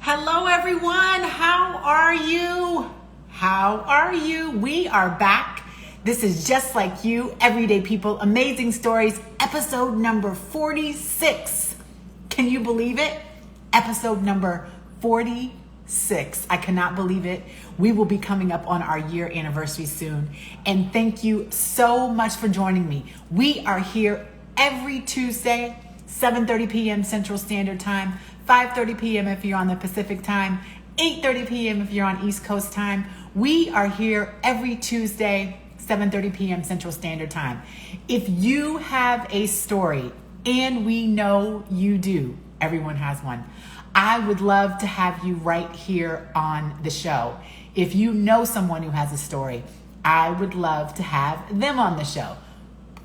Hello, everyone. How are you? How are you? We are back. This is Just Like You, Everyday People, Amazing Stories, episode number 46. Can you believe it? Episode number 46. I cannot believe it. We will be coming up on our year anniversary soon. And thank you so much for joining me. We are here every Tuesday, 7:30 p.m. Central Standard Time, 5:30 p.m. if you're on the Pacific Time, 8:30 p.m. if you're on East Coast Time. We are here every Tuesday, 7:30 p.m. Central Standard Time. If you have a story, and we know you do, everyone has one, I would love to have you right here on the show. If you know someone who has a story, I would love to have them on the show.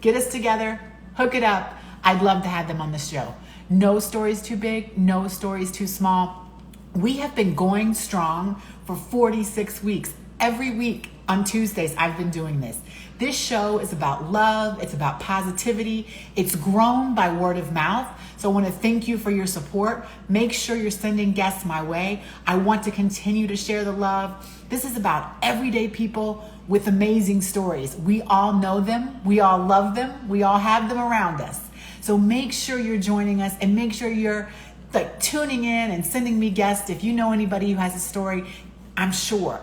Get us together, hook it up. I'd love to have them on the show. No stories too big, no stories too small. We have been going strong for 46 weeks. Every week on Tuesdays, I've been doing this. This show is about love. It's about positivity. It's grown by word of mouth. So I want to thank you for your support. Make sure you're sending guests my way. I want to continue to share the love. This is about everyday people with amazing stories. We all know them. We all love them. We all have them around us. So make sure you're joining us and make sure you're tuning in and sending me guests. If you know anybody who has a story, I'm sure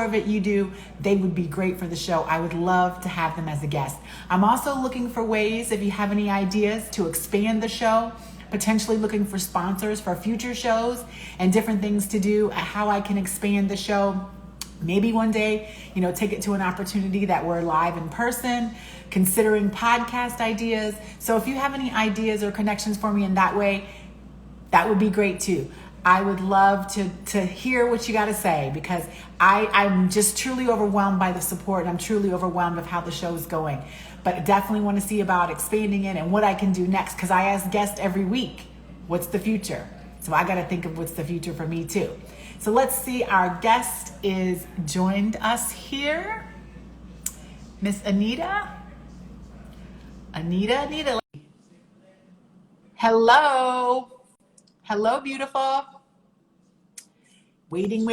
of it, you do. They would be great for the show. I would love to have them as a guest. I'm also looking for ways, if you have any ideas, to expand the show, potentially looking for sponsors for future shows and different things to do, how I can expand the show. Maybe one day, take it to an opportunity that we're live in person, considering podcast ideas. So if you have any ideas or connections for me in that way, that would be great too. I would love to hear what you got to say, because I'm just truly overwhelmed by the support, and I'm truly overwhelmed with how the show is going. But I definitely want to see about expanding it and what I can do next, because I ask guests every week, what's the future? So I got to think of what's the future for me too. So let's see, our guest is joined us here. Miss Anita. Anita. Hello, beautiful. Waiting.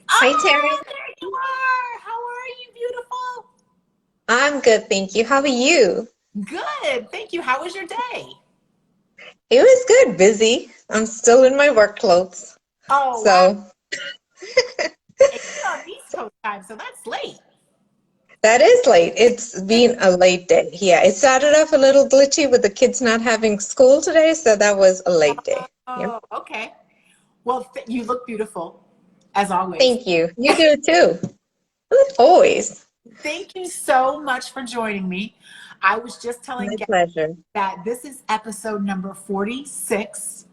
Hi, Oh, Taryn. there you are. How are you, beautiful? I'm good, thank you. How are you? Good, thank you. How was your day? It was good, busy. I'm still in my work clothes. Oh, wow. So And you're on East Coast time, so that's late. that is late. It's been a late day. Yeah, it started off a little glitchy with the kids not having school today, so that was a late day. Yeah. Oh, okay. Well, you look beautiful, as always. Thank you. You do too. Always. Thank you so much for joining me. I was just telling My Gabby pleasure. that this is episode number 46.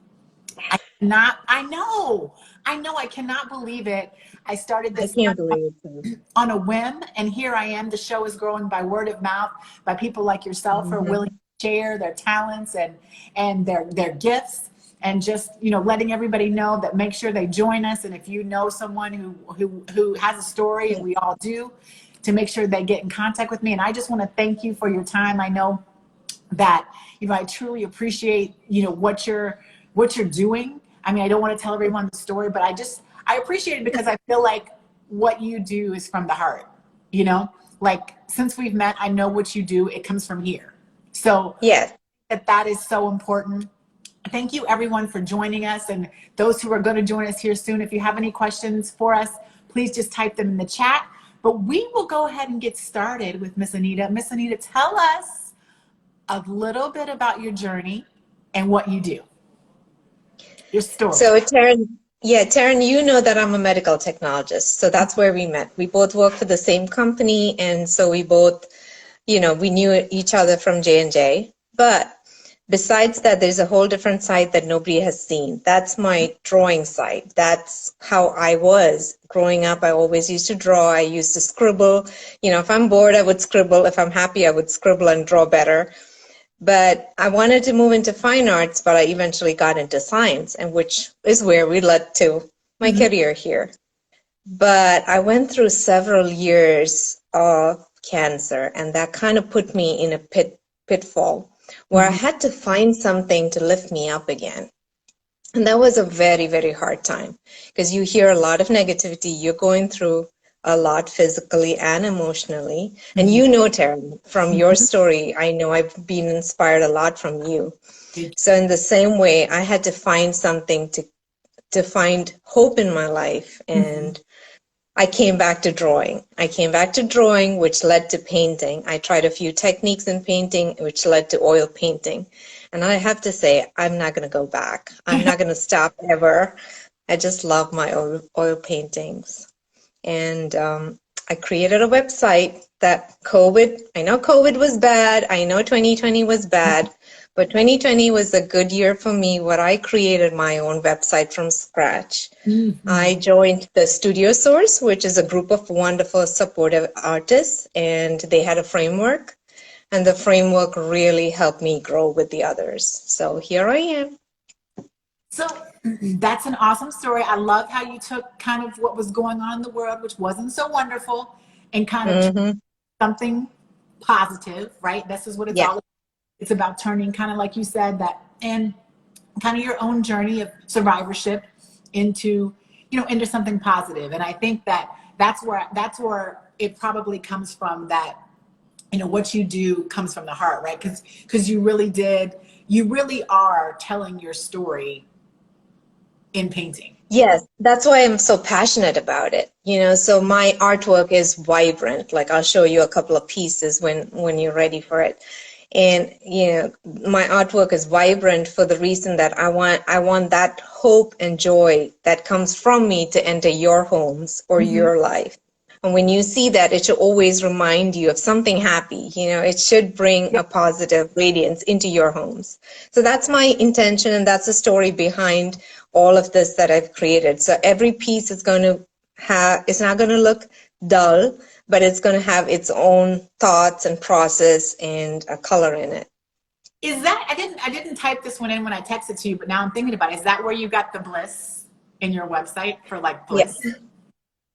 I know, I cannot believe it. I started I this can't kind of believe it too. on a whim, and here I am. The show is growing by word of mouth, by people like yourself who are willing to share their talents and their gifts, and just letting everybody know that make sure they join us. And if you know someone who has a story, and we all do, to make sure they get in contact with me. And I just want to thank you for your time. I know that I truly appreciate what you're doing. I mean, I don't want to tell everyone the story, but I appreciate it, because I feel like what you do is from the heart. Like, since we've met, I know what you do. It comes from here. So Yes. that is so important. Thank you, everyone, for joining us, and those who are going to join us here soon. If you have any questions for us, please just type them in the chat. But we will go ahead and get started with Miss Anita. Miss Anita, tell us a little bit about your journey and what you do. Your story. So Taryn, you know that I'm a medical technologist, so that's where we met. We both work for the same company, and so we both, we knew each other from J&J. But besides that, there's a whole different side that nobody has seen. That's my drawing side. That's how I was growing up. I always used to draw. I used to scribble. If I'm bored, I would scribble. If I'm happy, I would scribble and draw better. But I wanted to move into fine arts, but I eventually got into science, and which is where we led to my career here. But I went through several years of cancer, and that kind of put me in a pitfall where I had to find something to lift me up again. And that was a very, very hard time because you hear a lot of negativity. You're going through a lot physically and emotionally. And Mhm. you know, Taryn, from your story, I know I've been inspired a lot from you. Did- So in the same way, I had to find something to find hope in my life. mhm. And I came back to drawing. I came back to drawing, which led to painting. I tried a few techniques in painting, which led to oil painting. And I have to say, I'm not going to go back. I'm not going to stop ever. I just love my oil paintings. And I created a website that I know COVID was bad. I know 2020 was bad, but 2020 was a good year for me where I created my own website from scratch. Mhm. I joined the Studio Source, which is a group of wonderful supportive artists, and they had a framework, and the framework really helped me grow with the others. So here I am. So that's an awesome story. I love how you took kind of what was going on in the world, which wasn't so wonderful, and kind of Mm-hmm. something positive, right? This is what it's Yeah. all about. It's about turning kind of like you said that and kind of your own journey of survivorship into, into something positive. And I think that that's where it probably comes from that, what you do comes from the heart, right? Because you really are telling your story in painting. Yes, that's why I'm so passionate about it. So my artwork is vibrant. Like I'll show you a couple of pieces when you're ready for it. And my artwork is vibrant for the reason that I want that hope and joy that comes from me to enter your homes or Mm-hmm. your life. And when you see that, it should always remind you of something happy. It should bring Yeah. a positive radiance into your homes. So that's my intention, and that's the story behind all of this that I've created. So every piece is going to it's not going to look dull, but it's going to have its own thoughts and process and a color in it. Is that I didn't type this one in when I texted to you, but now I'm thinking about it. Is that where you got the bliss in your website for like Yes. bliss?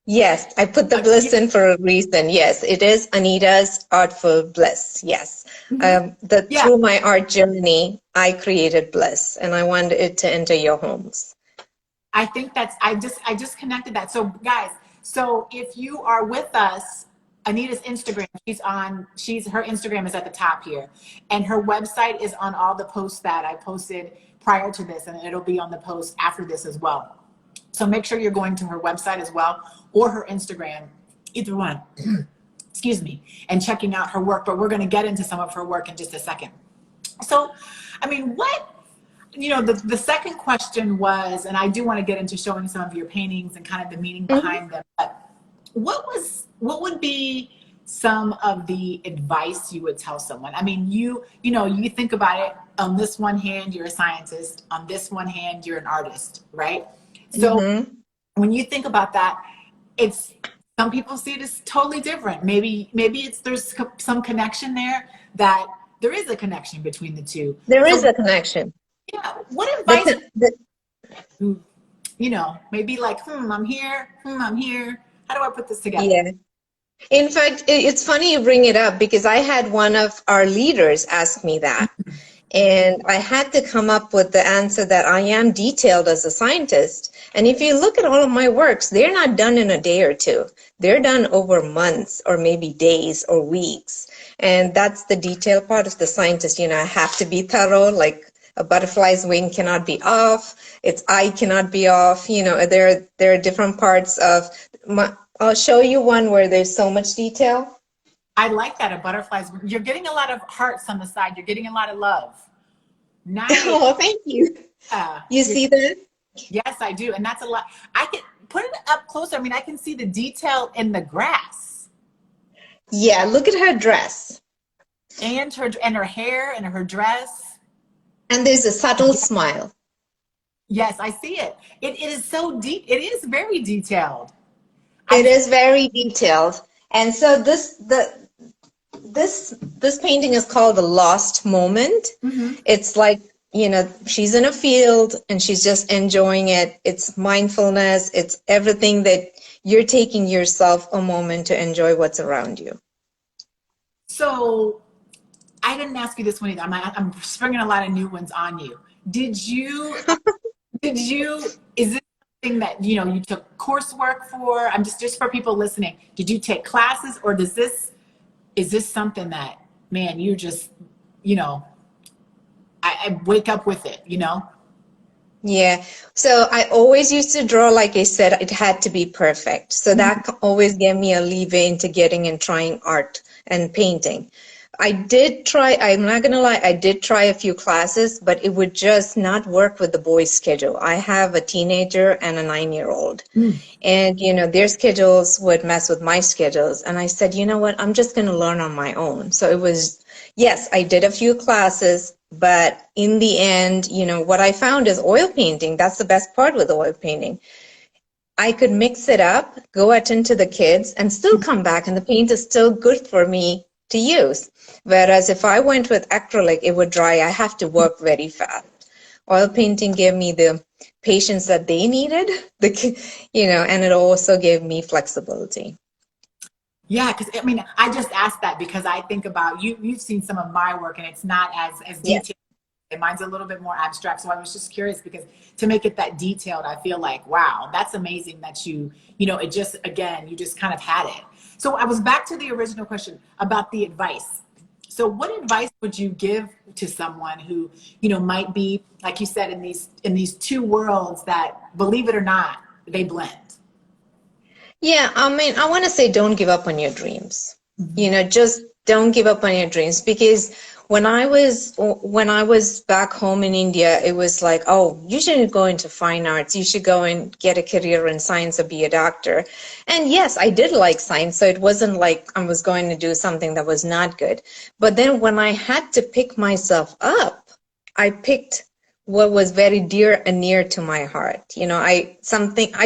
Yes, I put the bliss in for a reason. Yes, it is Anita's Artful Bliss. Yes. Mhm. Yeah, Through my art journey, I created bliss and I wanted it to enter your homes. I think I just connected that. So guys, so if you are with us, Anita's Instagram, her Instagram is at the top here. And her website is on all the posts that I posted prior to this, and it'll be on the post after this as well. So make sure you're going to her website as well or her Instagram, either one, excuse me, and checking out her work. But we're going to get into some of her work in just a second. So, I mean, the second question was, and I do want to get into showing some of your paintings and kind of the meaning Mhm. behind them, but what would be some of the advice you would tell someone? I mean, you think about it, on this one hand, you're a scientist, on this one hand, you're an artist, right? So Mhm. when you think about that, it's some people see it as totally different. Maybe there's some connection there, that there is a connection between the two. There is So a connection. yeah, what The, advice, con- the, maybe like, I'm here, I'm here. How do I put this together? yeah. In fact, it's funny you bring it up because I had one of our leaders ask me that. And I had to come up with the answer that I am detailed as a scientist. And if you look at all of my works, they're not done in a day or two. They're done over months or maybe days or weeks. And that's the detail part of the scientist. I have to be thorough, like a butterfly's wing cannot be off, its eye cannot be off. There are different parts of I'll show you one where there's so much detail. I like that, a butterflies. You're getting a lot of hearts on the side. You're getting a lot of love. Nice. Oh, thank you. You You're, see that? yes, I do. And that's a lot. I can put it up closer. I mean, I can see the detail in the grass Yeah, look at her dress. and her hair and her dress. And there's a subtle smile. Yes, I see it. It is so deep. It is very detailed. It I is very detailed. And so this painting is called The Lost Moment. Mhm. It's like, she's in a field and she's just enjoying it. It's mindfulness. It's everything that you're taking yourself a moment to enjoy what's around you. So I didn't ask you this one either. I'm springing a lot of new ones on you. Did you is this something that, you took coursework for? I'm just for people listening. Did you take classes, or is this something that, man, you just, you know, I wake up with it, Yeah. So I always used to draw, like I said, it had to be perfect. So that always gave me a leeway into getting and trying art and painting. I did try, I'm not gonna lie, I did try a few classes, but it would just not work with the boys' schedule. I have a teenager and a 9-year-old. And, their schedules would mess with my schedules. And I said, you know what, I'm just gonna learn on my own. So it was, yes, I did a few classes, but in the end, what I found is oil painting. That's the best part with oil painting. I could mix it up, go attend to the kids, and still come back, and the paint is still good for me to use. Whereas if I went with acrylic, it would dry. I have to work very fast. Oil painting gave me the patience that they needed, and it also gave me flexibility. Yeah, because I mean, I just asked that because I think about you. You've seen some of my work, and it's not as Yeah. detailed. Mine's a little bit more abstract. So I was just curious because to make it that detailed, I feel like, wow, that's amazing that it just, again, you just kind of had it. So I was back to the original question about the advice. So what advice would you give to someone who, might be, like you said, in these two worlds that, believe it or not, they blend? Yeah, I mean, I want to say don't give up on your dreams. Just don't give up on your dreams, because when I was back home in India, it was like, oh, you shouldn't go into fine arts. You should go and get a career in science or be a doctor. And yes, I did like science, so it wasn't like I was going to do something that was not good. But then when I had to pick myself up, I picked what was very dear and near to my heart. I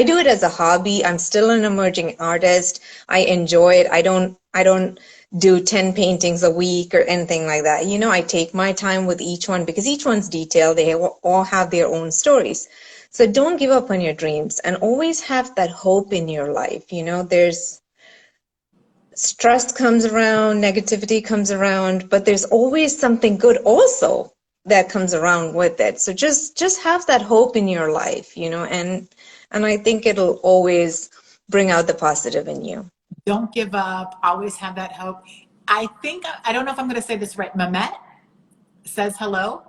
do it as a hobby. I'm still an emerging artist. I enjoy it. I don't do 10 paintings a week or anything like that. I take my time with each one because each one's detailed. They all have their own stories. So don't give up on your dreams, and always have that hope in your life. There's stress comes around, negativity comes around, but there's always something good also that comes around with it. So just have that hope in your life, and I think it'll always bring out the positive in you. Don't give up. Always have that hope. I don't know if I'm going to say this right. Mehmet says hello.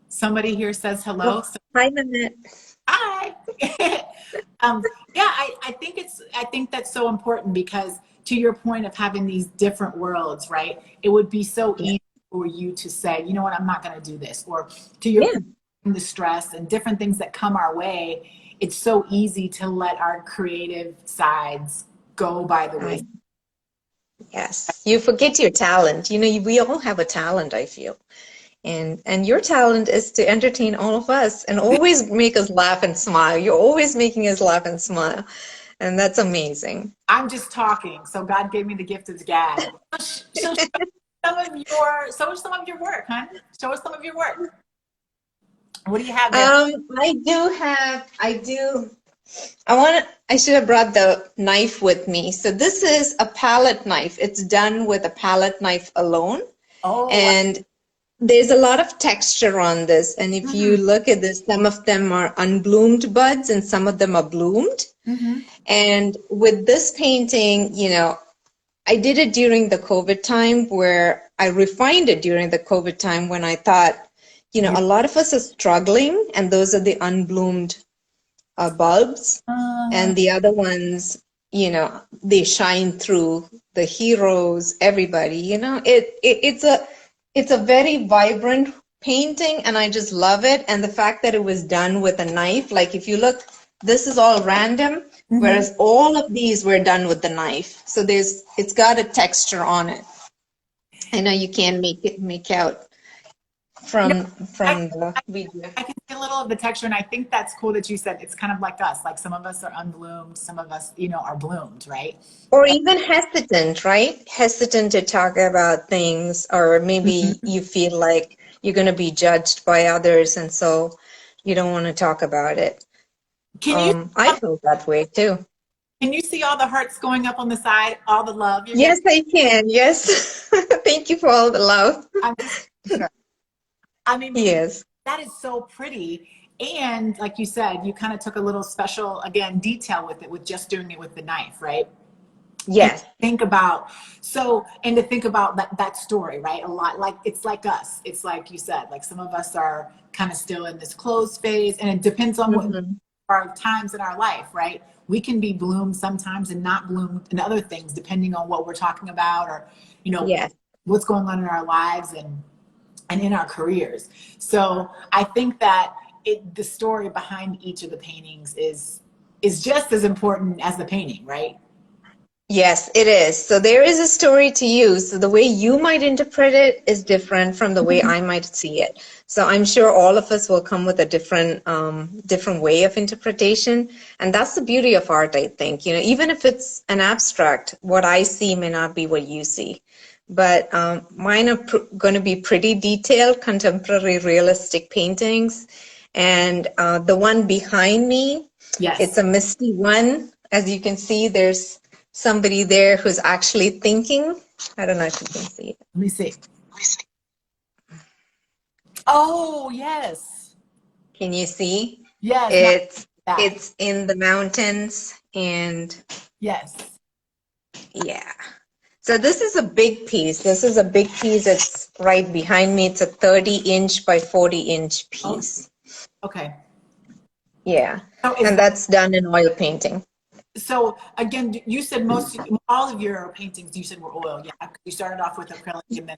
Somebody here says hello. Oh, hi, Mehmet. Hi. Yeah, I think that's so important because to your point of having these different worlds, right? It would be so easy for you to say, you know what, I'm not going to do this, or to your point, the stress and different things that come our way. It's so easy to let our creative sides go by the way. Yes, you forget your talent. We all have a talent, I feel. And your talent is to entertain all of us and always make us laugh and smile. You're always making us laugh and smile. And that's amazing. I'm just talking. So God gave me the gift of gab. So show us some of your work, huh? Show us some of your work. What do you have there? I should have brought the knife with me. So this is a palette knife. It's done with a palette knife alone. Oh, and there's a lot of texture on this. And if you look at this, some of them are unbloomed buds and some of them are bloomed. And with this painting, I did it during the COVID time, where I refined it during the COVID time when I thought, a lot of us are struggling, and those are the unbloomed bulbs. And the other ones, they shine through, the heroes, everybody. It's a very vibrant painting, and I just love it. And the fact that it was done with a knife, like if you look, this is all random, whereas all of these were done with the knife. So it's got a texture on it. I know you can't make out from the video. I can see a little of the texture, and I think that's cool that you said it's kind of like us. Like some of us are unbloomed, some of us, are bloomed, right? Or even hesitant, right? Hesitant to talk about things, or maybe you feel like you're going to be judged by others, and so you don't want to talk about it. I feel that way too. Can you see all the hearts going up on the side, all the love? Yes, I can. Yes. Thank you for all the love. I mean, Yes. that is so pretty. And like you said, you kind of took a little special, again, detail with it, with just doing it with the knife, right? And Yes. think about, so, and to think about that story, right? A lot, like, it's like us. It's like you said, like some of us are kind of still in this closed phase, and it depends on what Hmm. our times in our life, right? We can be bloomed sometimes and not bloomed in other things, depending on what we're talking about, or, you know, Yes. what's going on in our lives and in our careers. So I think that the story behind each of the paintings is just as important as the painting, right? Yes, it is. So there is a story to you. So the way you might interpret it is different from the way I might see it. So I'm sure all of us will come with a different way of interpretation. And that's the beauty of art, I think. You know, even if it's an abstract, what I see may not be what you see. But mine are going to be pretty detailed, contemporary, realistic paintings. And the one behind me, it's Yes. a misty one. As you can see, there's somebody there who's actually thinking. I don't know if you can see it. Let me see. Oh, yes. Can you see? Yes. Now It's that. it's in the mountains and Yes. yeah. So this is a big piece. This is a big piece. It's right behind me. It's a 30-inch by 40-inch Oh, piece. okay. Yeah. So is And that, that's done in oil painting. so again, you said all of your paintings you said were oil. Yeah. You started off with acrylic and then,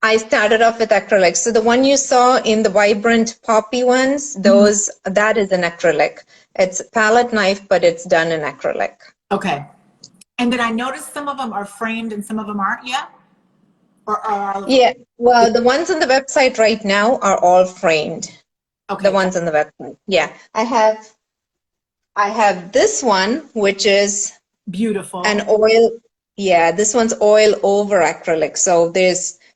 I started off with acrylic. So the one you saw in the vibrant poppy ones, mhm. that is an acrylic. It's a palette knife, but it's done in acrylic. Okay. And then I noticed some of them are framed and some of them aren't yet. Or are all of them? Yeah, well, the ones on the website right now are all framed. The Okay. ones on the website. Yeah. I have this one, which is an Beautiful. oil. Yeah, this one's oil over acrylic.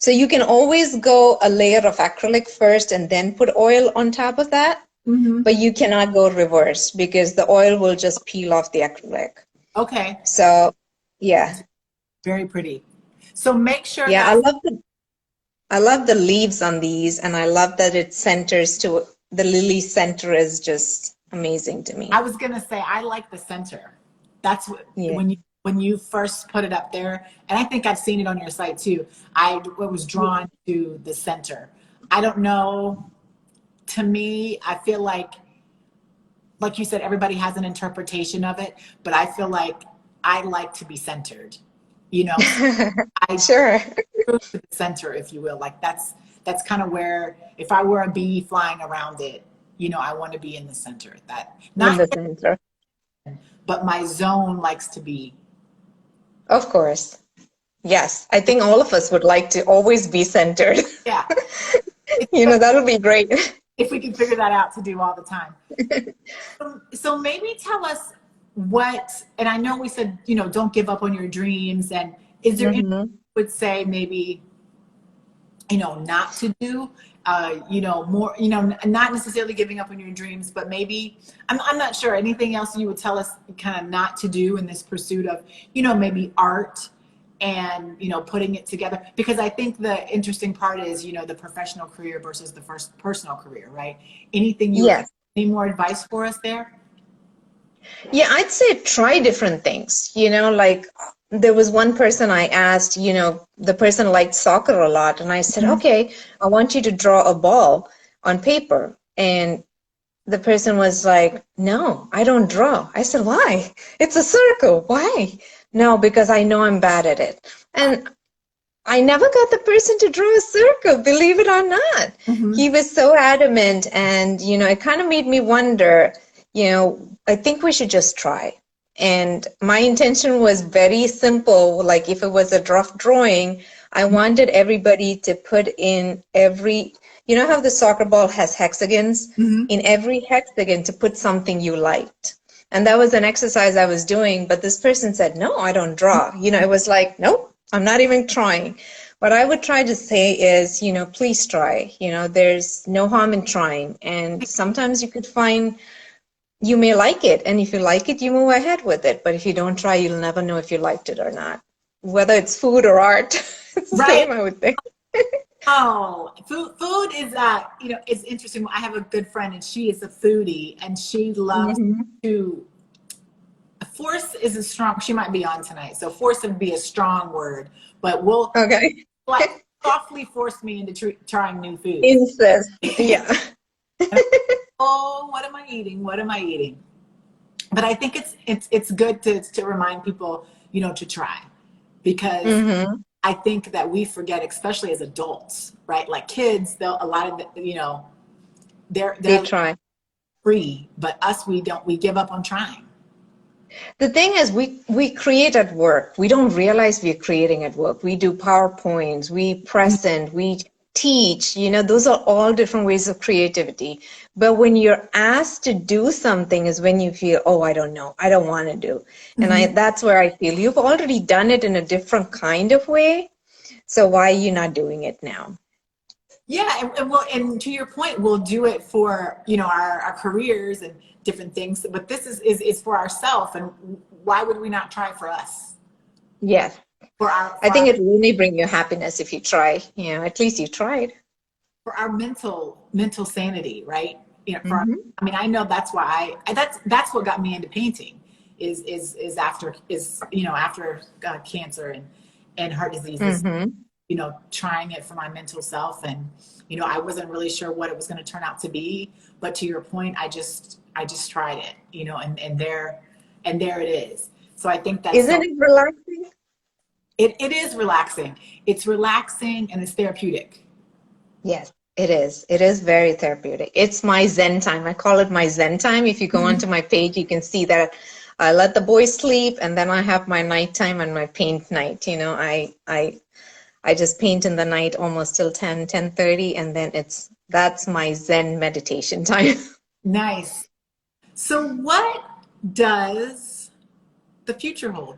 So you can always go a layer of acrylic first and then put oil on top of that, Hmm. but you cannot go reverse because the oil will just peel off the acrylic. Okay. So, yeah. Very pretty. So make sure, Yeah, guys. I love the leaves on these, and I love that it centers to the lily center is just amazing to I me. was gonna say I like the center. That's what Yeah. when you first put it up there, and I think I've seen it on your site too. I was drawn to the center. I don't know. To me, I feel like you said, everybody has an interpretation of it, but I feel like I like to be centered. You know, so I Sure. to the center, if you will. Like that's kind of where, if I were a bee flying around it, I want to be in the center. That In not, the center. but my zone likes to be. Of course. Yes. I think all of us would like to always be centered. Yeah, That'll be great. if we can figure that out to do all the time. So maybe tell us what, and I know we said, don't give up on your dreams. And is there anything Hmm. you would say maybe, not to do, more, not necessarily giving up on your dreams, but maybe, I'm not sure, anything else you would tell us kind of not to do in this pursuit of, maybe art and, putting it together? Because I think the interesting part is, the professional career versus the first personal career, right? Anything you would have, Yes. any more advice for us there? Yeah, I'd say try different things. Like there was one person I asked, the person liked soccer a lot. And I said, Mhm. okay, I want you to draw a ball on paper. And the person was like, no, I don't draw. I said, why? It's a circle. Why? No, because I know I'm bad at it. And I never got the person to draw a circle, believe it or not. Mhm. He was so adamant, and it kind of made me wonder, I think we should just try. And my intention was very simple, like if it was a rough drawing, I wanted everybody to put in how the soccer ball has hexagons, Mhm. in every hexagon to put something you liked. And that was an exercise I was doing, but this person said, no, I don't draw. It was like, nope, I'm not even trying. What I would try to say is, please try. There's no harm in trying. And sometimes you could find you may like it. And if you like it, you move ahead with it. But if you don't try, you'll never know if you liked it or not. Whether it's food or art, it's the Right. same, I would think. Oh, food is it's interesting. I have a good friend and she is a foodie and she loves Hmm. to force is a strong, she might be on tonight. So force would be a strong word, but we'll Okay. like softly force me into trying new foods. Incest. Yeah. Oh, what am I eating? What am I eating? But I think it's good to remind people, to try because Hmm. I think that we forget, especially as adults, right? Like kids, they'll a lot of They they're try. free, but us we give up on trying. The thing is, we create at work. We don't realize we're creating at work. We do PowerPoints, we present, we teach. Those are all different ways of creativity. But when you're asked to do something is when you feel, oh, I don't know, I don't want to do. And Mhm. that's where I feel you've already done it in a different kind of way. So why are you not doing it now? Yeah, and to your point, we'll do it for our careers and different things. But this is for ourselves, and why would we not try for us? Yes. For our I for think our it will only bring you happiness if you try. At least you tried. for our mental sanity, right? Hmm. I mean, I know that's why that's what got me into painting is after cancer and heart diseases, Hmm. trying it for my mental self. And I wasn't really sure what it was going to turn out to be, but to your point, I just tried it, and there it is. So I think that's Isn't so it relaxing? it is relaxing. It's relaxing and it's therapeutic. Yes, it is. It is very therapeutic. It's my Zen time. I call it my Zen time. If you go onto my page, you can see that I let the boys sleep and then I have my nighttime and my paint night. I just paint in the night almost till 10:30, and then that's my Zen meditation time. Nice. So what does the future hold?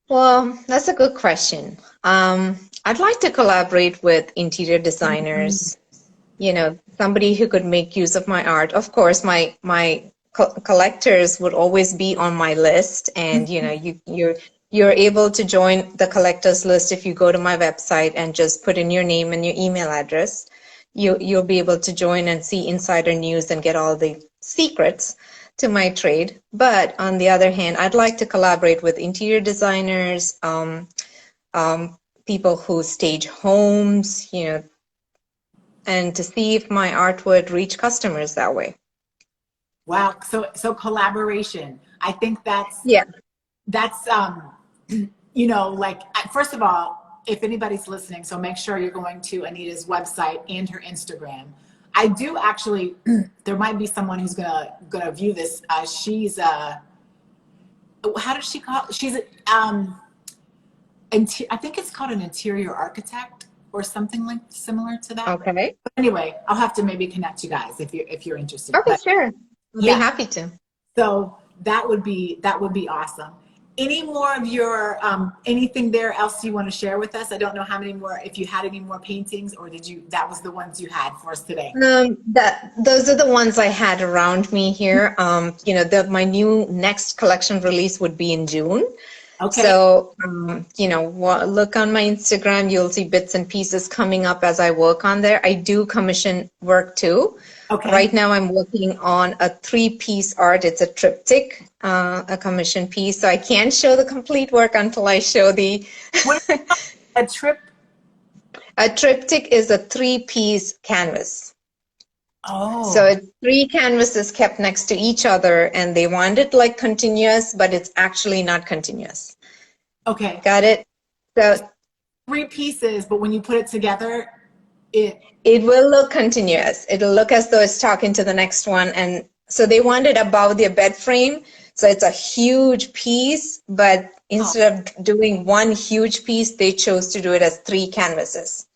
Well, that's a good question. I'd like to collaborate with interior designers, somebody who could make use of my art. Of course, my collectors would always be on my list, and you're able to join the collectors list if you go to my website and just put in your name and your email address. You'll be able to join and see insider news and get all the secrets to my trade. But on the other hand, I'd like to collaborate with interior designers, people who stage homes, and to see if my art would reach customers that way. Wow. So collaboration. I think Yeah. that's like first of all, if anybody's listening, so make sure you're going to Anita's website and her Instagram. I do actually there might be someone who's gonna view this. She's how does she call she's I think it's called an interior architect or something like similar to that. Okay. But anyway, I'll have to maybe connect you guys if you're interested. Okay, But sure. I'll be yeah, happy to. so that would be awesome. Any more of your anything there else you want to share with us? I don't know how many more, if you had any more paintings, or that was the ones you had for us today. Those are the ones I had around me here. My new next collection release would be in June. Okay. So, look on my Instagram, you'll see bits and pieces coming up as I work on there. I do commission work too. Okay. Right now, I'm working on a 3-piece art. It's a triptych, a commission piece. So I can't show the complete work until I show the. What a trip. A triptych is a 3-piece canvas. So Oh, it's 3 canvases kept next to each other, and they want it like continuous, but it's actually not continuous. okay. Got it? So 3 pieces, but when you put it together, it. it will look continuous. It'll look as though it's talking to the next one. And so they want it above their bed frame. So it's a huge piece, but Oh, instead of doing one huge piece, they chose to do it as 3 canvases.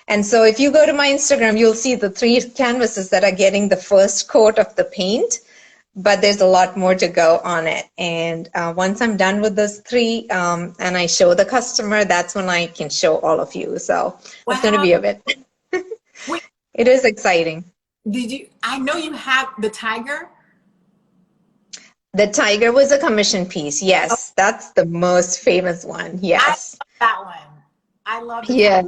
And so if you go to my Instagram, you'll see the 3 canvases that are getting the first coat of the paint, but there's a lot more to go on it. And once I'm done with those 3 and I show the customer, that's when I can show all of you. So it's going to wow. be a bit. Wait, It is exciting. I know you have the tiger. The tiger was a commission piece. Oh, Yes, that's the most famous one. I Yes. love that one. I love the tiger. Yeah,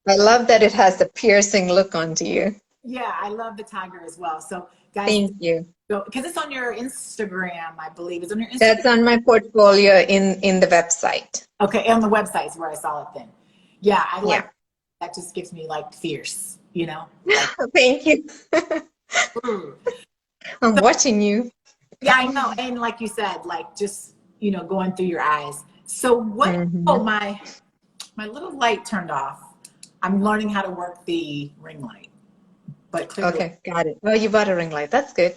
I love that it has the piercing look onto you. Yeah, I love the tiger as well. So guys, Thank you. go because it's on your Instagram, I believe. It's on your Instagram. That's on my portfolio in the website. Okay, on the website is where I saw it then. Yeah, I like Yeah. that. Just gives me like fierce, you know? Like, Thank you. ooh. I'm watching you. Yeah, I know. And like you said, like just, going through your eyes. So what, oh, Hmm. my little light turned off. I'm learning how to work the ring light, but Okay, got it. Oh, you bought a ring light. That's good.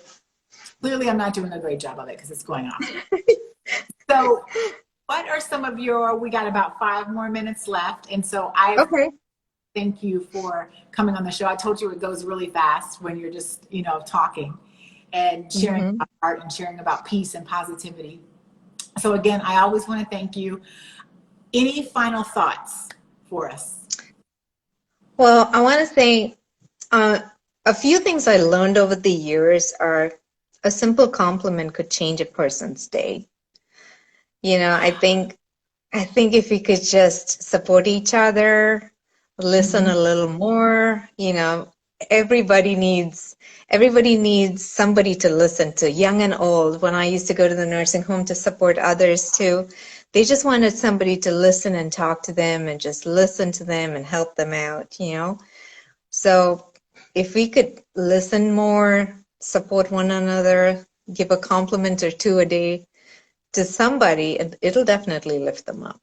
clearly I'm not doing a great job of it because it's going off. So what are some of we got about 5 more minutes left. And so I Okay. thank you for coming on the show. I told you it goes really fast when you're just, talking and sharing Hmm. about art and sharing about peace and positivity. So again, I always want to thank you. Any final thoughts for us? Well, I want to say uh, a few things I learned over the years are a simple compliment could change a person's day. I think if we could just support each other, listen Mhm. a little more, everybody needs somebody to listen to, young and old. When I used to go to the nursing home to support others too, they just wanted somebody to listen and talk to them and just listen to them and help them out. So if we could listen more, support one another, give a compliment or two a day to somebody, it'll definitely lift them up.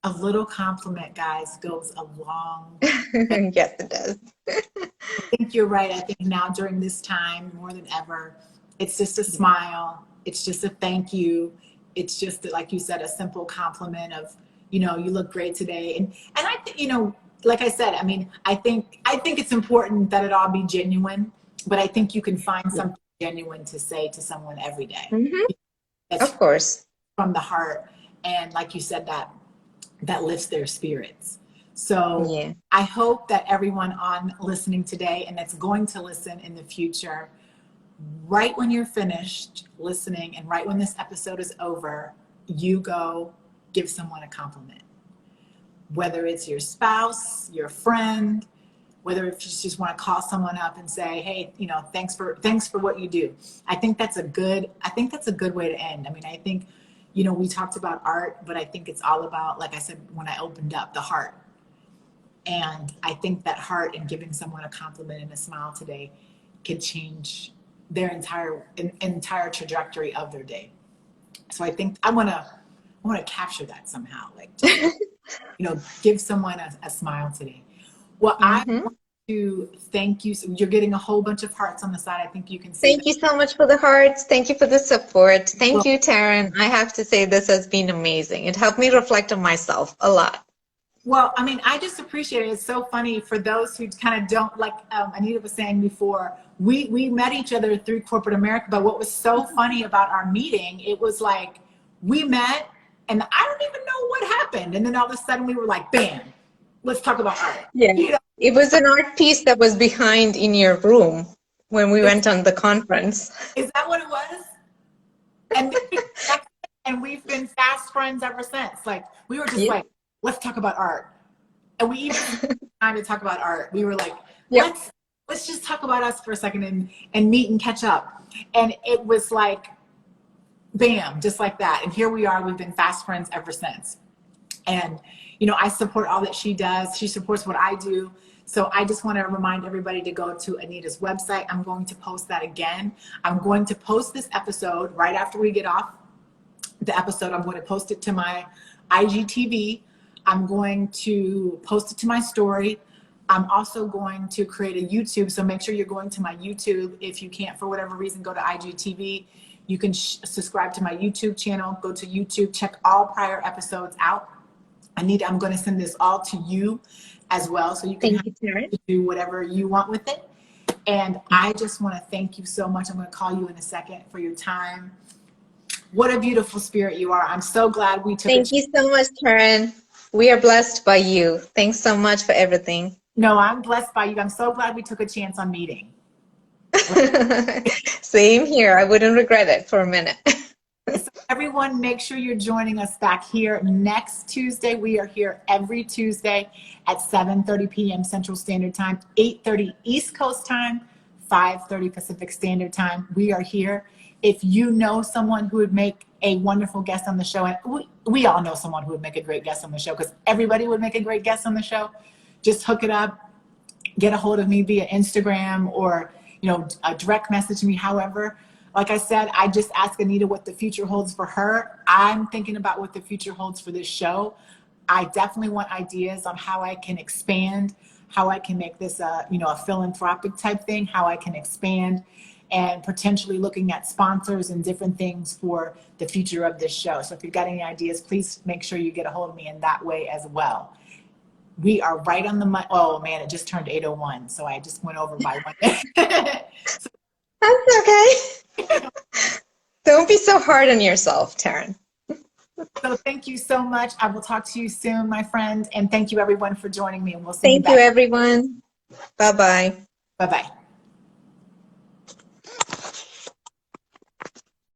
A little compliment, guys, goes a long way. Yes, it does. I think you're right. I think now during this time, more than ever, it's just a smile. It's just a thank you. It's just, like you said, a simple compliment of, you look great today. And I think, like I said, I mean, I think it's important that it all be genuine, but I think you can find Yeah. something genuine to say to someone every day. Hmm. That's Of course. from the heart. And like you said, that lifts their spirits. So Yeah. I hope that everyone on listening today and that's going to listen in the future, right when you're finished listening and right when this episode is over, you go give someone a compliment. Whether it's your spouse, your friend, whether if you just want to call someone up and say, hey, thanks for what you do. I think that's a good way to end. I mean, I think, we talked about art, but I think it's all about, like I said, when I opened up, the heart. And I think that heart and giving someone a compliment and a smile today can change their entire trajectory of their day. So I think I want to capture that somehow, like just give someone a smile today. Well, I Hmm. want to thank you. So you're getting a whole bunch of hearts on the side. I think you can see that. Thank you so much for the hearts. Thank you for the support. Well, Thank you, Taryn. I have to say this has been amazing. It helped me reflect on myself a lot. well, I mean, I just appreciate it. It's so funny for those who kind of don't, like Anita was saying before, we met each other through corporate America. But what was so funny about our meeting, it was like we met and I don't even know what happened. And then all of a sudden we were like, bam, let's talk about art. Yeah. You know, It was an art piece that was behind in your room when we is, went on the conference. is that what it was? And then we connected, and we've been fast friends ever since. Like we were just Yep. like, let's talk about art. And we even time to talk about art. We were like, Yep. let's just talk about us for a second and meet and catch up. And it was like, bam, just like that. And here we are. We've been fast friends ever since. And I support all that she does. She supports what I do. So I just want to remind everybody to go to Anita's website. I'm going to post that again. I'm going to post this episode right after we get off the episode. I'm going to post it to my IGTV. I'm going to post it to my story. I'm also going to create a YouTube. So make sure you're going to my YouTube. If you can't, for whatever reason, go to IGTV. You can subscribe to my YouTube channel. Go to YouTube. Check all prior episodes out. Anita, I'm going to send this all to you as well, so you can Thank you, Taryn. do whatever you want with it. And I just want to thank you so much. I'm going to call you in a second for your time. What a beautiful spirit you are. I'm so glad we took Thank you so much, Taryn. We are blessed by you. Thanks so much for everything. No, I'm blessed by you. I'm so glad we took a chance on meeting. Same here. I wouldn't regret it for a minute. So Everyone, make sure you're joining us back here next Tuesday. We are here every Tuesday at 7:30 p.m. Central Standard Time, 8:30 East Coast Time, 5:30 Pacific Standard Time. We are here. If you know someone who would make a wonderful guest on the show, and we all know someone who would make a great guest on the show, because everybody would make a great guest on the show, just hook it up, get a hold of me via Instagram, or a direct message me. However, like I said, I just asked Anita what the future holds for her. I'm thinking about what the future holds for this show. I definitely want ideas on how I can expand, how I can make this a philanthropic type thing, how I can expand, and potentially looking at sponsors and different things for the future of this show. So if you've got any ideas, please make sure you get a hold of me in that way as well. We are right on the money. Oh man, it just turned 8:01, so I just went over by 1 minute. That's okay. Don't be so hard on yourself, Taryn. So thank you so much. I will talk to you soon, my friend. And thank you everyone for joining me. And we'll see you Thank back. you, everyone. Bye-bye. Bye-bye.